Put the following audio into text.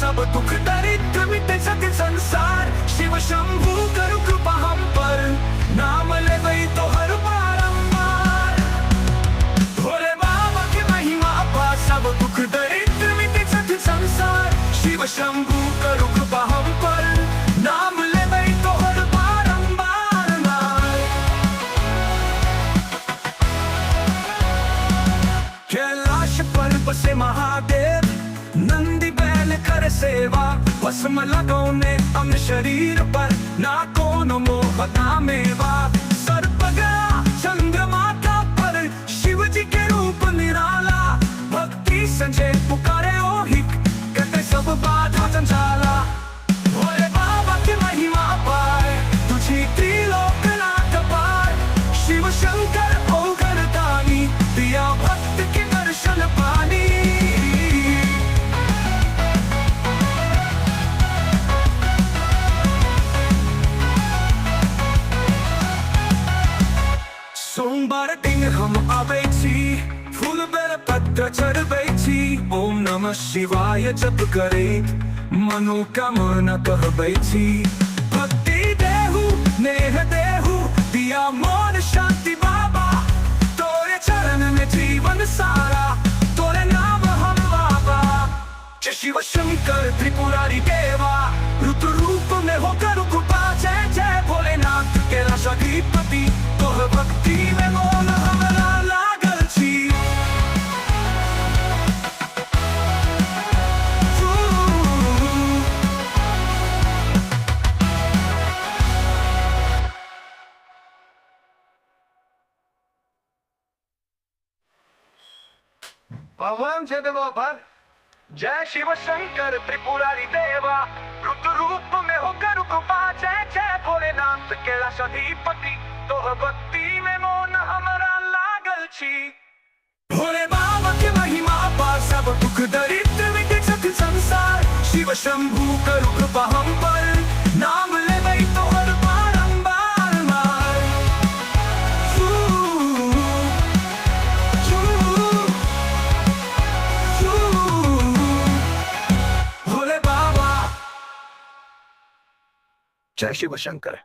सब दुख दरिद्र मिटे सके संसार। शिव शंभू करो कृपा हम पर, नाम ले गई तो हर बारंबार। भोले बाबा की महिमा अपार, सब दुख दरिद्र मिटे सके संसार। शिव शंभू करो कृपा हम पर, नाम ले गई तो हर बारंबार। कैलाश पर बसे महादेव, नंदी बैल कर सेवा। भस्म लगौने अपने शरीर पर, ना कोनो मोह ना मेवा। सर्पग्रह चंद्रमाता पर, शिव जी के रूप निराला। भक्ति संजय पुकारे ओहिक, कहते सब बाधा जंजाला। भोले बाबा की महिमा अपार, तुझी त्रिलोकनाथ पार। शिव शंकर ओघर दानी, दिया भक्त के दर्शन पानी। सोमवार दिन हम आबै छी, फूल बेल पत्र चढ़बै छी। ओम नमः शिवाय जप करे, मनोकामना कहबै छी। भक्ति देहु नेह देहु, दिया मोन शांति बाबा। तोरे चरण में जीवन सारा, तोरे नाम हम बाबा। जय शिव शंकर त्रिपुरारी देवा, रुद्र रूप में होकर कृपा। जय जय भोलेनाथ कैलाशाधिपति, तोह भक्ति में मोन हमरा लागल छी। भगवान जय देवोभर, जय शिव शंकर त्रिपुरारी देवा। रुद्र रूप में होकर कृपा। जय जय भोलेनाथ कैलाशाधिपति, तोह भक्ति में मोन हमरा लागल छी। भोले बाबा की महिमा अपार, सब दुख दरिद्र मिटे सके संसार। शिव शंभू करो कृपा हम पर, नाम ले गई तो हर बारंबार। भोले बाबा, जय शिव शंकर।